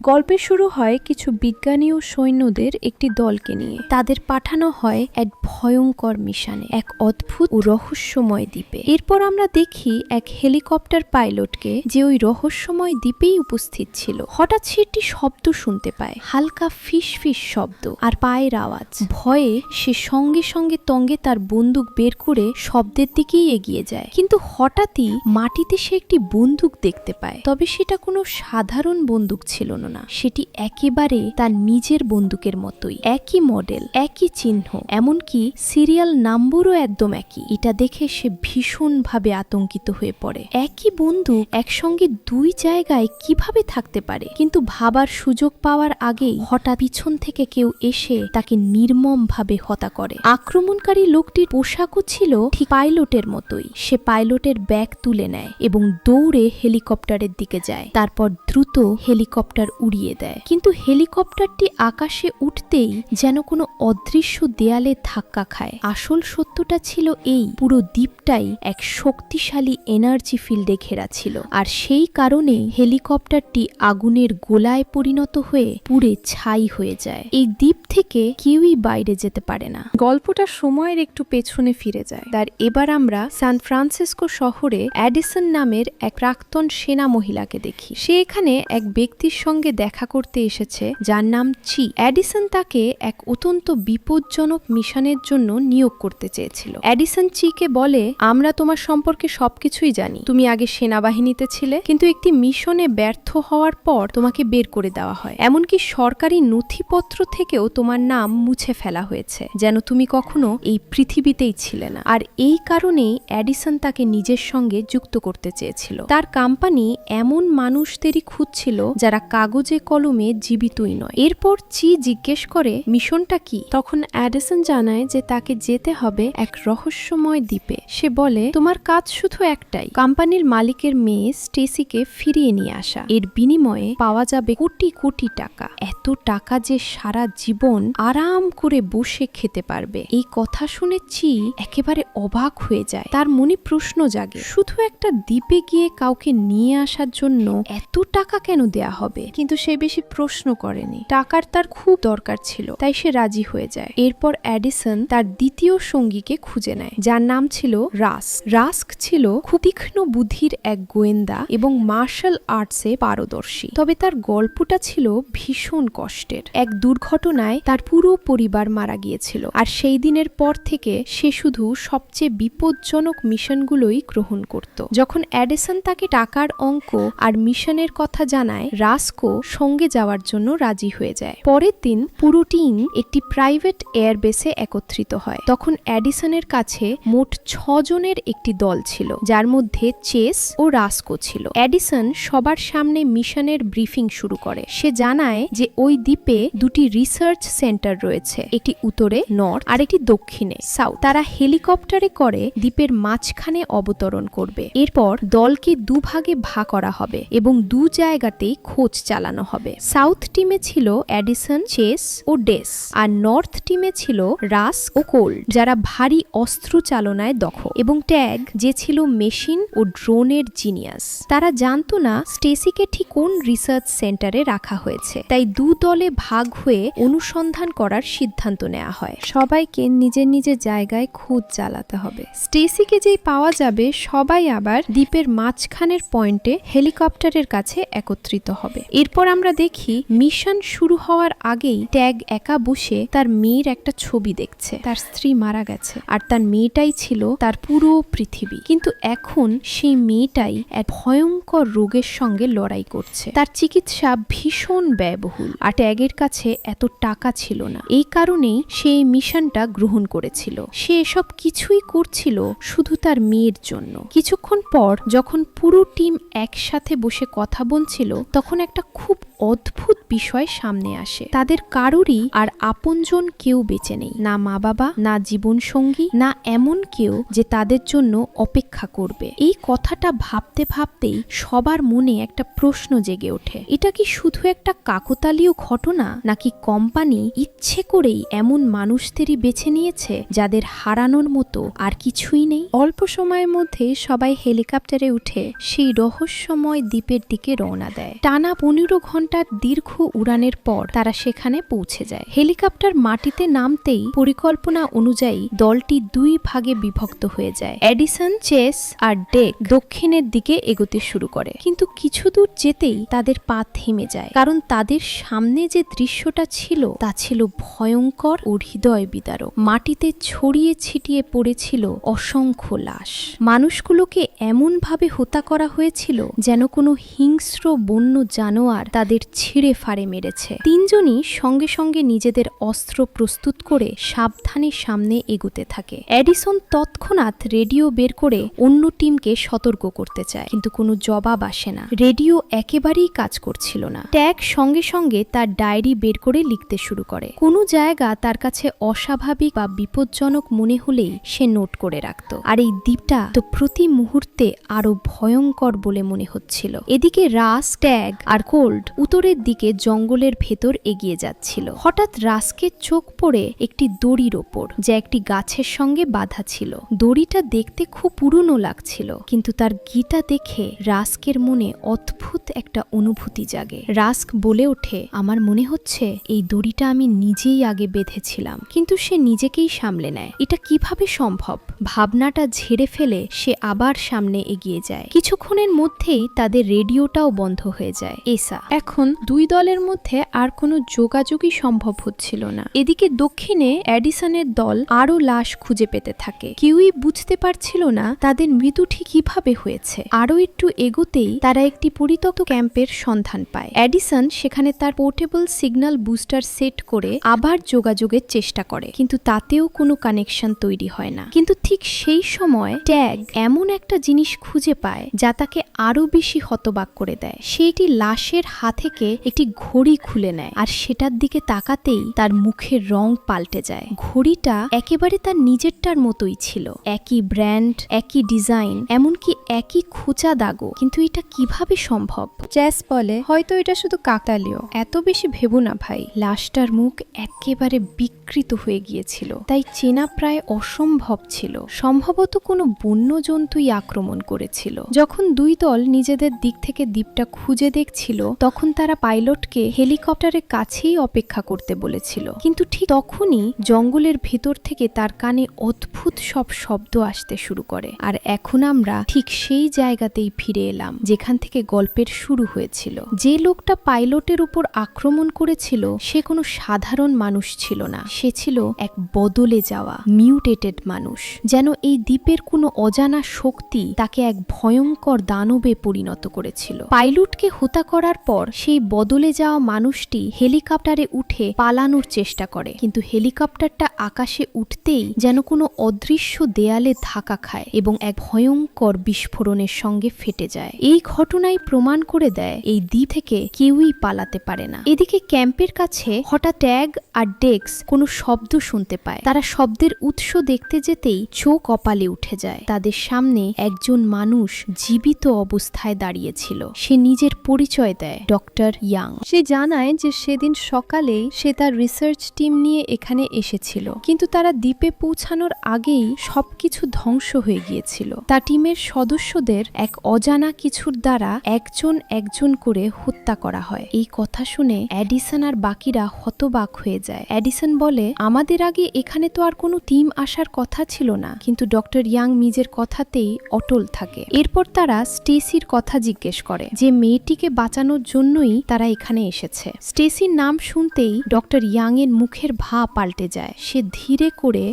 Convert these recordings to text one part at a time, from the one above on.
গল্পে শুরু হয় কিছু বিজ্ঞানী ও সৈন্যদের একটি দলকে নিয়ে। তাদের পাঠানো হয় এক ভয়ঙ্কর মিশনে, এক অদ্ভুত ও রহস্যময় দ্বীপে। এরপর আমরা দেখি এক হেলিকপ্টার পাইলটকে, যে ওই রহস্যময় দ্বীপেই উপস্থিত ছিল। হঠাৎ সে একটি শব্দ শুনতে পায়, হালকা ফিস ফিস শব্দ আর পায়ের আওয়াজ। ভয়ে সে সঙ্গে সঙ্গে তঙ্গে তার বন্দুক বের করে শব্দের দিকেই এগিয়ে যায়। কিন্তু হঠাৎই মাটিতে সে একটি বন্দুক দেখতে পায়। তবে সেটা কোনো সাধারণ বন্দুক ছিল না, সেটি একেবারে তার নিজের বন্দুকের মতোই, একই মডেল, একই চিহ্ন, এমনকি সিরিয়াল নাম্বারও একদম একই। এটা দেখে সে ভীষণভাবে আতঙ্কিত হয়ে পড়ে। একই বন্দুক একসঙ্গে দুই জায়গায় কিভাবে থাকতে পারে? কিন্তু ভাবার সুযোগ পাওয়ার আগেই হঠাৎ পিছন থেকে কেউ এসে তাকে নির্মমভাবে হত্যা করে। আক্রমণকারী লোকটির পোশাকও ছিল ঠিক পাইলটের মতোই। সে পাইলটের ব্যাগ তুলে নেয় এবং দৌড়ে হেলিকপ্টারের দিকে যায়। তারপর দ্রুত হেলিকপ্টার উড়িয়ে দেয়। কিন্তু হেলিকপ্টারটি আকাশে উঠতেই যেন কোনো অদৃশ্য দেয়ালে ধাক্কা খায়। আসল সত্যটা ছিল এই, পুরো দ্বীপটাই এক শক্তিশালী এনার্জি ফিল্ডে ঘেরা ছিল, আর সেই কারণেই হেলিকপ্টারটি আগুনের গোলায় পরিণত হয়ে পুড়ে ছাই হয়ে যায়। এই দ্বীপ থেকে কেউই বাইরে যেতে পারে না। গল্পটা সময়ের একটু পেছনে ফিরে যায়। তার এবার আমরা সান ফ্রান্সিসকো শহরে অ্যাডিসন নামের এক প্রাক্তন সেনা মহিলাকে দেখি। সে এখানে এক ব্যক্তির সঙ্গে দেখা করতে এসেছে যার নাম চি। অ্যাডিসন তাকে এক অত্যন্ত বিপজ্জনক মিশনের জন্য নিয়োগ করতে চেয়েছিল। অ্যাডিসন চিকে বলে, আমরা তোমার সম্পর্কে সবকিছুই জানি। তুমি আগে সেনাবাহিনীতে ছিলে, কিন্তু একটি মিশনে ব্যর্থ হওয়ার পর তোমাকে বের করে দেওয়া হয়। এমনকি সরকারি নথিপত্র থেকেও তোমার নাম মুছে ফেলা হয়েছে, যেন তুমি কখনো এই পৃথিবীতেই ছিলে না। আর এই কারণেই অ্যাডিসন তাকে নিজের সঙ্গে যুক্ত করতে চেয়েছিল। তার কোম্পানি এমন মানুষদেরই খুঁজছিল যারা কাগজে কলমে জীবিতই নয়। এরপর চি জিজ্ঞেস করে, মিশনটা কি? তখন অ্যাডিসন জানায় যে তাকে যেতে হবে এক রহস্যময় দ্বীপে। সে বলে, তোমার কাজ শুধু একটাই, কোম্পানির মালিকের মেয়ে স্টেসিকে ফিরিয়ে নিয়ে আসা। এর বিনিময়ে পাওয়া যাবে কোটি কোটি টাকা, এত টাকা যে সারা জীবন আরাম করে বসে খেতে পারবে। এই কথা শুনে চি একেবারে অবাক হয়ে যায়। তার মনে প্রশ্ন জাগে, শুধু একটা দ্বীপে গিয়ে কাউকে নিয়ে আসার জন্য এত টাকা কেন দেয়া হবে? কিন্তু সে বেশি প্রশ্ন করেনি। টাকার তার খুব দরকার ছিল, তাই সে রাজি হয়ে যায়। এরপর অ্যাডিসন তার দ্বিতীয় সঙ্গীকে খুঁজে নেয়, যার নাম ছিল রাস্ক। রাস্ক ছিল খুব তীক্ষ্ণ বুদ্ধির এক গোয়েন্দা এবং মার্শাল আর্টসে পারদর্শী। তবে তার গল্পটা ছিল ভীষণ কষ্টের। এক দুর্ঘটনায় তার পুরো পরিবার মারা গিয়েছিল, আর সেই দিনের পর থেকে সে শুধু সবচেয়ে বিপজ্জনক মিশনগুলোই গ্রহণ করত। যখন অ্যাডিসন তাকে টাকার অঙ্ক আর মিশনের কথা জানায়, রাস্কো সঙ্গে যাওয়ার জন্য রাজি হয়ে যায়। পরের দিন পুরো টিম একটি প্রাইভেট এয়ারবেসে একত্রিত হয়। তখন অ্যাডিসনের কাছে মোট 6 জনের একটি দল ছিল, যার মধ্যে চেস ও রাস্কো ছিল। অ্যাডিসন সবার সামনে মিশনের ব্রিফিং শুরু করে। সে জানায় যে ওই দ্বীপে দুটি রিসার্চ সেন্টার রয়েছে, একটি উত্তরে নর্থ আর একটি দক্ষিণে সাউথ। তারা হেলিকপ্টারে করে দ্বীপের মাঝখানে অবতরণ করবে। এরপর দলকে দুভাগে ভাগ করা হবে এবং দু জায়গাতেই খোঁজ চালানো হবে। সাউথ টিমে ছিল অ্যাডিসন, চেস ও ডেস, আর নর্থ টিমে ছিল রাস্ক ও কোল্ড, যারা ভারী অস্ত্র চালনায় দক্ষ, এবং ট্যাগ, যে ছিল মেশিন ও ড্রোনের জিনিয়াস। তারা জানতো না স্টেসিকে ঠিক কোন রিসার্চ সেন্টারে রাখা হয়েছে, তাই দু দলে ভাগ হয়ে অনুসন্ধান করার সিদ্ধান্ত নেওয়া হয়। সবাইকে নিজের নিজের জায়গায় খোঁজ চালাতে হবে। স্টেসিকে যেই পাওয়া যাবে, সবাই আবার দ্বীপের মাঝখানের পয়েন্টে হেলিকপ্টারের কাছে একত্রিত হবে। এরপর আমরা দেখি মিশন শুরু হওয়ার আগেই ট্যাগ একা বসে তার মেয়ের একটা ছবি দেখছে। তার স্ত্রী মারা গেছে, আর তার মেয়েটাই ছিল তার পুরো পৃথিবী। কিন্তু এখন সেই মেয়েটাই এক ভয়ঙ্কর রোগের সঙ্গে লড়াই করছে। তার চিকিৎসা ভীষণ ব্যয়বহুল, আর ট্যাগের কাছে এত টাকা ছিল না। এই কারণেই সে এই মিশনটা গ্রহণ করেছিল। সে এসব কিছুই করছিল শুধু তার মেয়ের জন্য। কিছুক্ষণ পর যখন পুরো টিম একসাথে বসে কথা বলছিল, তখন একটা খুব অদ্ভুত বিষয় সামনে আসে। তাদের কারোরই আর আপনজন কেউ বেঁচে নেই, না মা বাবা, না জীবন সঙ্গী, না এমন কেউ যে তাদের জন্য অপেক্ষা করবে। এই কথাটা ভাবতে ভাবতেই সবার মনে একটা প্রশ্ন জেগে ওঠে, এটা কি শুধু একটা কাকতালীয় ঘটনা, নাকি কোম্পানি ইচ্ছে করেই এমন মানুষদেরই বেছে নিয়েছে যাদের হারানোর মতো আর কিছুই নেই? অল্প সময়ের মধ্যে সবাই হেলিকপ্টারে উঠে সেই রহস্যময় দ্বীপের দিকে রওনা দেয়। টানা 15 ঘন্টার দীর্ঘ উড়ানের পর তারা সেখানে পৌঁছে যায়। হেলিকপ্টার মাটিতে নামতেই পরিকল্পনা অনুযায়ী দলটি 2 ভাগে বিভক্ত হয়ে যায়। এডিসন, চেস আর ডেক দক্ষিণের দিকে এগোতে শুরু করে, কিন্তু কিছু দূর যেতেই তাদের পা থেমে যায়, কারণ তাদের সামনে যে দৃশ্যটা ছিল তা ছিল ভয়ঙ্কর ও হৃদয় বিদারক। মাটিতে ছড়িয়ে ছিটিয়ে পড়েছিল অসংখ্য লাশ। মানুষগুলোকে এমনভাবে হত্যা করা হয়েছিল যেন কোনো হিংস্র বন্য জানোয়ার তাদের ছিঁড়ে ফাড়ে মেরেছে। 3 জনই সঙ্গে সঙ্গে নিজেদের অস্ত্র প্রস্তুত করে সাবধানে সামনে এগোতে থাকে। এডিসন তৎক্ষণাৎ রেডিও বের করে অন্য টিমকে সতর্ক করতে চায়, কিন্তু কোনো জবাব আসে না। রেডিও একেবারেই কাজ করছিল না। ট্যাগ সঙ্গে সঙ্গে তার ডায়েরি বের করে লিখতে শুরু করে। কোনো জায়গা তার কাছে অস্বাভাবিক বা বিপজ্জনক মনে হলেই সে নোট করে রাখত। আর এই দ্বীপটা তো প্রতি মুহূর্তে আরো ভয়ঙ্কর বলে মনে হচ্ছিল। এদিকে রাস, ট্যাগ আর কোল্ড উত্তরের দিকে জঙ্গলের ভেতর এগিয়ে যাচ্ছিল। হঠাৎ রাস্কে চোখ পড়ে একটি দড়ির ওপর, যা একটি গাছের সঙ্গে বাঁধা ছিল। দড়িটা দেখতে খুব পুরনো লাগছিল, কিন্তু তার গিটা দেখে রাস্কের মনে অদ্ভুত একটা অনুভূতি জাগে। রাস্ক বলে ওঠে, আমার মনে হচ্ছে এই দড়িটা আমি নিজেই আগে বেঁধেছিলাম। কিন্তু সে নিজেকেই সামলে নেয়। এটা কিভাবে সম্ভব? ভাবনাটা ঝেড়ে ফেলে সে আবার সামনে এগিয়ে যায়। কিছুক্ষণের মধ্যেই তাদের রেডিওটাও বন্ধ হয়ে যায়। এসা এখন 2 দলের মধ্যে আর কোনো যোগাযোগই সম্ভব হচ্ছিল না। এদিকে দক্ষিণে এডিসনের দল আরো লাশ খুঁজে পেতে থাকে। কেউই বুঝতে পারছিল না তাদের মৃত্যু ঠিক কিভাবে হয়েছে। আরো একটু এগোতেই তারা একটি পরিত্যক্ত ক্যাম্পের সন্ধান পায়। এডিসন সেখানে তার পোর্টেবল সিগন্যাল বুস্টার সেট করে আবার যোগাযোগের চেষ্টা করে, কিন্তু তাতেও কোনো কানেকশন তৈরি হয় না। কিন্তু ঠিক সেই সময় ট্যাগ এমন একটা জিনিস খুঁজে পায় যা তাকে আরো বেশি হতবাক করে দেয়। সে একটি লাশের হাত থেকে একটি ঘড়ি খুলে নেয়, আর সেটার দিকে তাকাতেই তার মুখের রং পাল্টে যায়। ঘড়িটা একেবারে তার নিজেরটার মতোই ছিল, একই ব্র্যান্ড, একই ডিজাইন, এমনকি একই খোঁচা দাগও। কিন্তু এটা কিভাবে সম্ভব? জ্যাস বলে, হয়তো এটা শুধু কাকতালীয়, এত বেশি ভেবো না ভাই। লাশটার মুখ একেবারে বিকৃত হয়ে গিয়েছিল, তাই চেনা প্রায় অসম্ভব ছিল। সম্ভবত কোনো বন্য জন্তুই আক্রমণ করেছিল। যখন 2 দল নিজেদের দিক থেকে দ্বীপটা খুঁজে দেখছিল, তখন তারা পাইলটকে হেলিকপ্টারের কাছেই অপেক্ষা করতে বলেছিল। কিন্তু ঠিক তখনই জঙ্গলের ভেতর থেকে তার কানে অদ্ভুত সব শব্দ আসতে শুরু করে। আর এখন আমরা ঠিক সেই জায়গাতেই ফিরে এলাম যেখান থেকে গল্পের শুরু হয়েছিল। যে লোকটা পাইলটের উপর আক্রমণ করেছিল সে কোনো সাধারণ মানুষ ছিল না, সে ছিল এক বদলে যাওয়া মিউটেটেড মানুষ। যেন এই দ্বীপের কোনো অজানা শক্তি তাকে এক ভয়ঙ্কর দানবে পরিণত করেছিল। পাইলটকে হত্যা করার পর সেই বদলে যাওয়া মানুষটি হেলিকপ্টারে উঠে পালানোর চেষ্টা করে, কিন্তু হেলিকপ্টারটা আকাশে উঠতেই যেন কোনো অদৃশ্য দেয়ালে ধাক্কা খায় এবং এক ভয়ঙ্কর বিস্ফোরণের সঙ্গে ফেটে যায়। এই ঘটনাই প্রমাণ করে দেয় এই দ্বীপ থেকে কেউই পালাতে পারে না। এদিকে ক্যাম্পের কাছে হঠাৎ ট্যাগ আর ডেক্স কোনো শব্দ শুনতে পায়। তারা শব্দের উৎস দেখতে যেতেই চোখ কপালে উঠে যায়। তাদের সামনে একজন মানুষ জীবিত অবস্থায় দাঁড়িয়েছিল। সে নিজের পরিচয় দেয়, ডক্টর ইয়াং। সে জানায় যে সেদিন সকালেই সে তার রিসার্চ টিম নিয়ে এখানে এসেছিল, কিন্তু তারা দ্বীপে পৌঁছানোর আগেই সবকিছু ধ্বংস হয়ে গিয়েছিল। তার টিমের সদস্যদের এক অজানা কিছুর দ্বারা একজন একজন করে হত্যা করা হয়। এই কথা শুনে এডিসন আর বাকিরা হতবাক হয়ে যায়। এডিসন বলে, আমাদের আগে এখানে তো আর কোনো টিম আসার কথা ছিল না। কিন্তু ডক্টর ইয়াং নিজের কথাতেই অটল থাকে। এরপর তারা স্টেসির কথা জিজ্ঞেস করে, যে মেয়েটিকে বাঁচানোর জন্যই তারা এখানে এসেছে। স্টেসির নাম শুনতেই ডক্টর ইয়াং এর মুখের ভাব পাল্টে যায়। সে ধীরে করে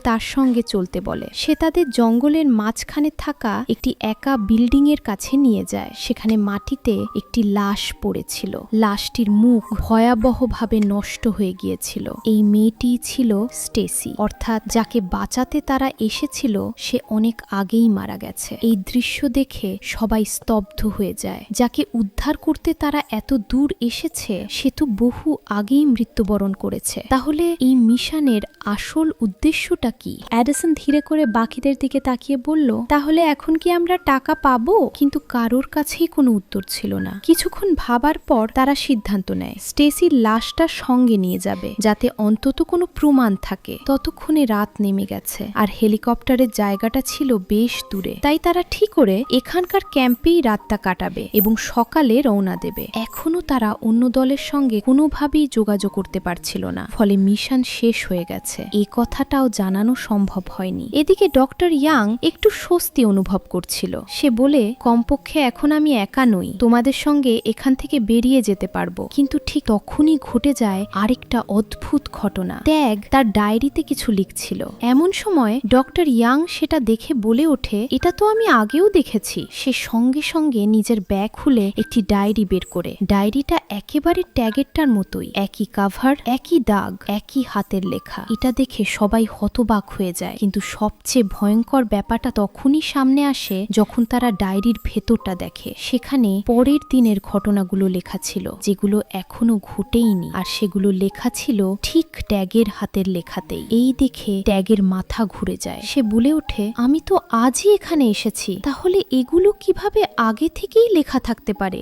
তার সঙ্গে চলতে বলে। সে তাদের জঙ্গলের মাঝখানে থাকা একটি একা বিল্ডিং এর কাছে নিয়ে যায়। সেখানে মাটিতে একটি লাশ পড়েছিল। লাশটির মুখ ভয়াবহভাবে নষ্ট হয়ে গিয়েছিল। এই মেয়েটি ছিল স্টেসি, অর্থাৎ যাকে বাঁচাতে তারা এসেছিল সে অনেক আগেই মারা গেছে। এই দৃশ্য দেখে সবাই স্তব্ধ হয়ে যায়। যাকে উদ্ধার করতে তারা এত দূর এসেছে সে তো বহু আগেই মৃত্যুবরণ করেছে। তাহলে এই মিশনের আসল উদ্দেশ্যটা কি? অ্যাডিসন ধীরে করে বাকিদের দিকে তাকিয়ে বলল, তাহলে এখন কি আমরা টাকা পাবো? কিন্তু কারোর কাছেই কোনো উত্তর ছিল না। কিছুক্ষণ ভাবার পর তারা সিদ্ধান্ত নেয় স্টেসির লাশটা সঙ্গে নিয়ে যাবে, যাতে অন্তত কোনো প্রমাণ থাকে। ততক্ষণে রাত নেমে গেছে আর হেলিকপ্টারের জায়গাটা ছিল বেশ দূরে, তাই তারা ঠিক করে এখানকার ক্যাম্পেই রাতটা কাটাবে এবং সকালে রওনা দেবে। এখনো তারা অন্য দলের সঙ্গে কোনোভাবেই যোগাযোগ করতে পারছিল না, ফলে মিশন শেষ হয়ে গেছে এই কথাটাও জানানো সম্ভব হয়নি। এদিকে ডক্টর ইয়াং একটু স্বস্তি অনুভব করছিল। সে বলে, কমপক্ষে এখন আমি একা নই, তোমাদের সঙ্গে এখান থেকে বেরিয়ে যেতে পারবো। কিন্তু ঠিক তখনই ঘটে যায় আরেকটা অদ্ভুত ঘটনা। ট্যাগ তার ডায়েরিতে কিছু লিখছিল। এমন সময় ডক্টর ইয়াং সেটা দেখে বলে ওঠে, এটা তো আমি আগেও দেখেছি। সে সঙ্গে সঙ্গে নিজের ব্যাগ খুলে একটি ডায়েরি বের করে। ডায়েরিটা একেবারে ট্যাগেরটার মতোই, একই কাভার, একই দাগ, একই হাতের লেখা। এটা দেখে সবাই হতবাক হয়ে যায়, কিন্তু সবচেয়ে ভয়ঙ্কর ব্যাপারটা তখনই সামনে আসে যখন তারা ডায়েরির ভেতরটা দেখে। সেখানে পরের দিনের ঘটনাগুলো লেখা ছিল, যেগুলো এখনো ঘটেইনি, আর সেগুলো লেখা ছিল ঠিক ট্যাগের হাতের লেখাতেই। এই দেখে ট্যাগের মাথা ঘুরে যায়। সে বলে ওঠে, আমি তো আজই এখানে এসেছি, তাহলে এগুলো কিভাবে আগে থেকেই লেখা থাকতে পারে?